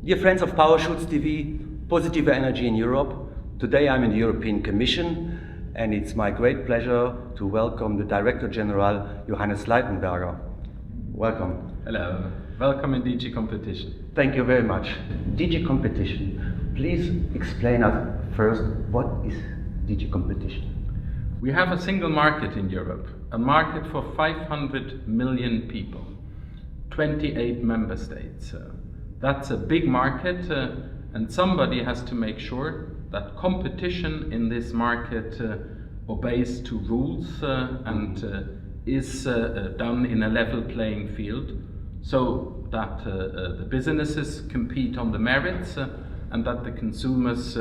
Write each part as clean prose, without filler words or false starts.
Dear friends of Powershoots TV, Positive Energy in Europe, today I'm in the European Commission and it's my great pleasure to welcome the Director General Johannes Laitenberger. Welcome. Hello, welcome in DG Competition. Thank you very much. DG Competition, please explain us first what is DG Competition? We have a single market in Europe, a market for 500 million people, 28 member states. That's a big market and somebody has to make sure that competition in this market obeys to rules and is done in a level playing field so that the businesses compete on the merits and that the consumers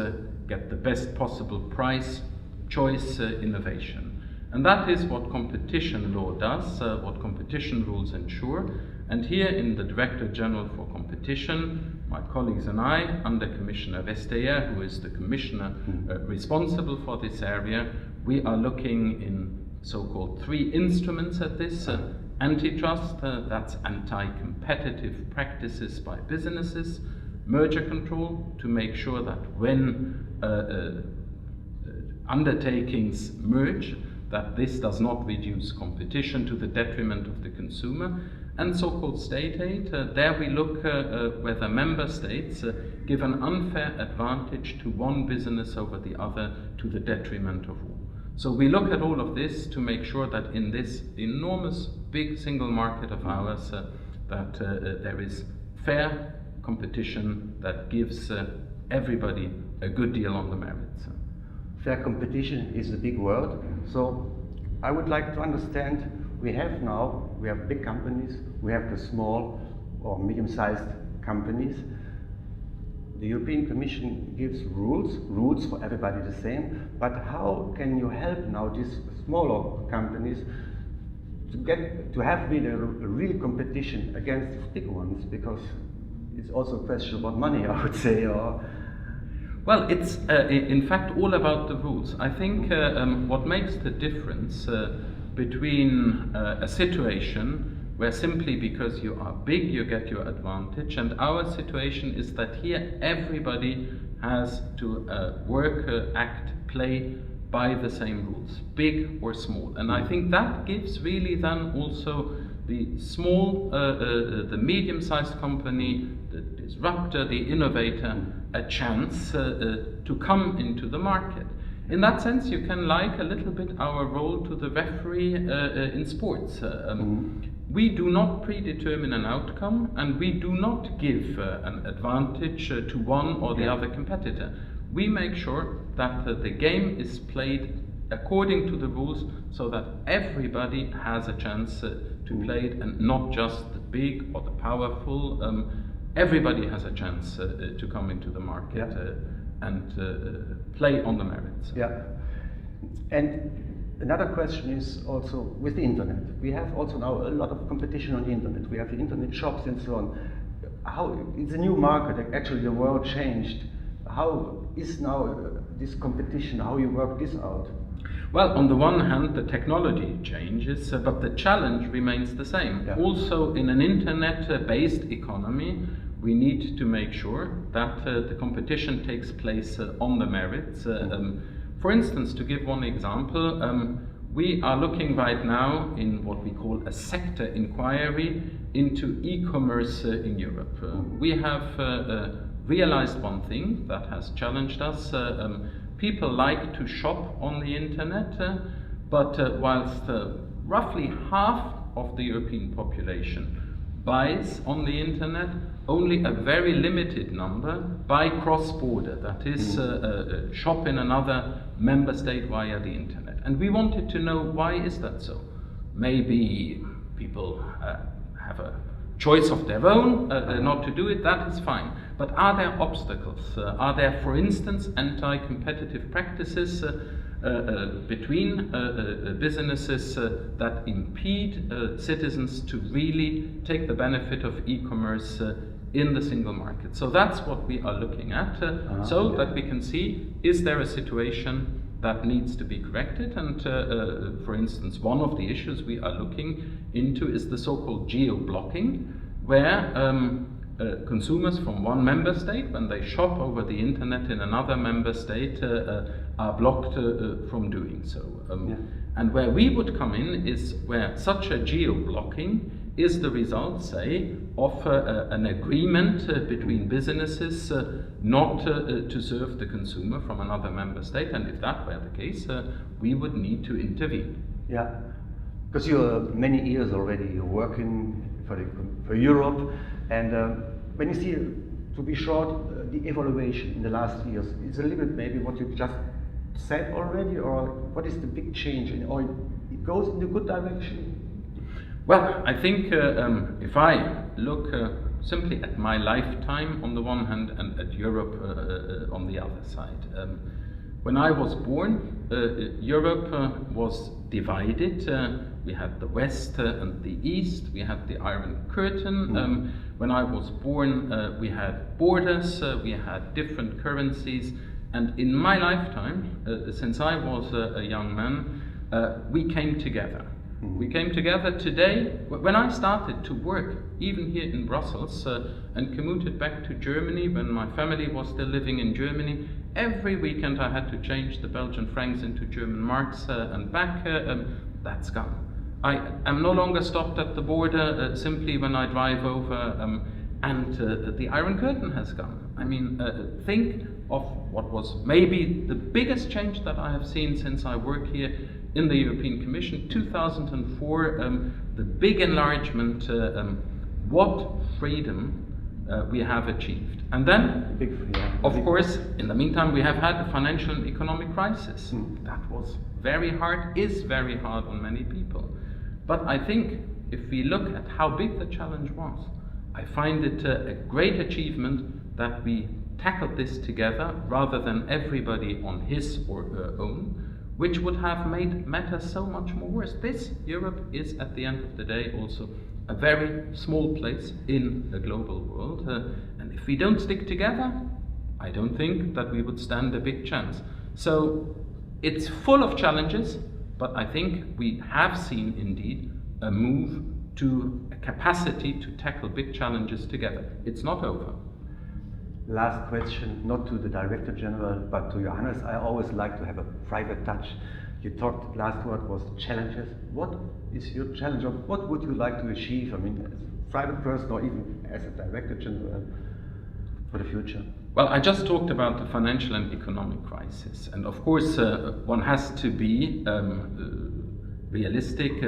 get the best possible price, choice, innovation. And that is what competition law does, what competition rules ensure. And here in the Director General for Competition, my colleagues and I, under Commissioner Vestager, who is the commissioner responsible for this area, we are looking in so-called 3 instruments at this. Antitrust, that's anti-competitive practices by businesses. Merger control, to make sure that when undertakings merge, that this does not reduce competition to the detriment of the consumer. And so-called state aid, there we look whether member states give an unfair advantage to one business over the other to the detriment of all. So we look at all of this to make sure that in this enormous big single market of ours that there is fair competition that gives everybody a good deal on the merits. Fair competition is a big word, so I would like to understand, we have big companies, we have the small or medium-sized companies. The European Commission gives rules for everybody the same, but how can you help now these smaller companies to have really a real competition against these big ones, because it's also a question about money, I would say. Well, it's in fact all about the rules. I think what makes the difference between a situation where simply because you are big you get your advantage, and our situation is that here everybody has to work, act, play by the same rules, big or small. And I think that gives really then also the small, the medium-sized company, the disruptor, the innovator, a chance to come into the market. In that sense, you can like a little bit our role to the referee in sports. We do not predetermine an outcome, and we do not give an advantage to one or the other competitor. We make sure that the game is played according to the rules so that everybody has a chance to play it, and not just the big or the powerful. Everybody has a chance to come into the market and play on the merits. Yeah. And another question is also with the internet. We have also now a lot of competition on the internet. We have the internet shops and so on. How it's a new market, actually the world changed. How is now this competition, how you work this out? Well, on the one hand, the technology changes, but the challenge remains the same. Yeah. Also, in an internet-based economy, we need to make sure that the competition takes place on the merits. For instance, to give one example, we are looking right now in what we call a sector inquiry into e-commerce in Europe. We have realized one thing that has challenged us. People like to shop on the internet, but whilst roughly half of the European population buys on the internet, only a very limited number buy cross-border, that is, shop in another member state via the internet. And we wanted to know, why is that so? Maybe people have a choice of their own not to do it, that is fine. But are there obstacles? Are there, for instance, anti-competitive practices between businesses that impede citizens to really take the benefit of e-commerce in the single market? So that's what we are looking at, so that we can see, is there a situation that needs to be corrected? And for instance, one of the issues we are looking into is the so-called geo-blocking, where consumers from one member state, when they shop over the internet in another member state, are blocked from doing so. And where we would come in is where such a geo-blocking is the result, say, of an agreement between businesses not to serve the consumer from another member state, and if that were the case, we would need to intervene. Yeah, because you're many years already, you're working for Europe, and when you see, to be short, the evaluation in the last years, it's a little bit maybe what you just said already, or what is the big change, or it goes in the good direction? Well, I think if I look simply at my lifetime on the one hand and at Europe on the other side, when I was born, Europe was divided. We had the West and the East, we had the Iron Curtain. When I was born, we had borders, we had different currencies, and in my lifetime, since I was a young man, we came together. We came together today. When I started to work, even here in Brussels, and commuted back to Germany when my family was still living in Germany, every weekend I had to change the Belgian francs into German marks and back. That's gone. I am no longer stopped at the border simply when I drive over, and the Iron Curtain has gone. I mean, think of what was maybe the biggest change that I have seen since I work here in the European Commission, 2004, the big enlargement, what freedom we have achieved. And then, of course, in the meantime, we have had a financial and economic crisis. That was very hard, is very hard on many people. But I think if we look at how big the challenge was, I find it a great achievement that we tackled this together rather than everybody on his or her own, which would have made matters so much more worse. This Europe is, at the end of the day, also a very small place in a global world. And if we don't stick together, I don't think that we would stand a big chance. So it's full of challenges, but I think we have seen indeed a move to a capacity to tackle big challenges together. It's not over. Last question, not to the Director General, but to Johannes. I always like to have a private touch. You talked, last word was challenges. What is your challenge, or what would you like to achieve, I mean, as a private person or even as a Director General for the future? Well, I just talked about the financial and economic crisis. And of course, one has to be realistic.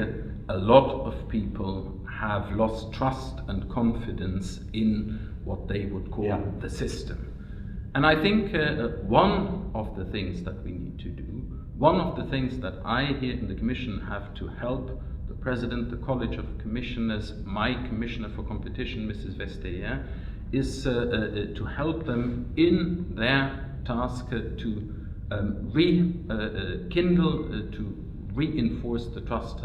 A lot of people have lost trust and confidence in what they would call the system. And I think one of the things that we need to do, one of the things that I here in the Commission have to help the President, the College of Commissioners, my Commissioner for Competition, Mrs. Vestager, is to help them in their task to rekindle, to reinforce the trust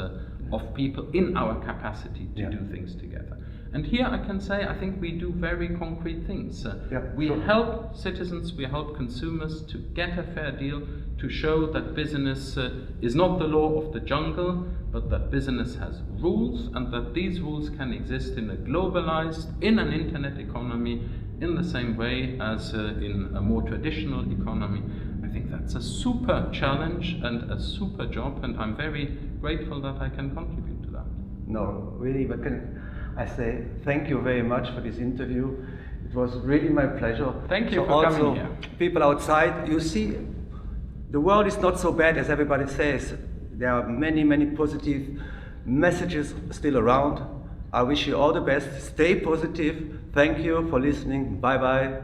of people in our capacity to do things together. And here I can say, I think we do very concrete things. We help citizens, we help consumers to get a fair deal, to show that business is not the law of the jungle, but that business has rules, and that these rules can exist in a globalized, in an internet economy, in the same way as in a more traditional economy. I think that's a super challenge and a super job, and I'm very grateful that I can contribute to that. No, really, but I say thank you very much for this interview. It was really my pleasure. Thank you for coming here. People outside, you see, the world is not so bad as everybody says. There are many, many positive messages still around. I wish you all the best. Stay positive. Thank you for listening. Bye-bye.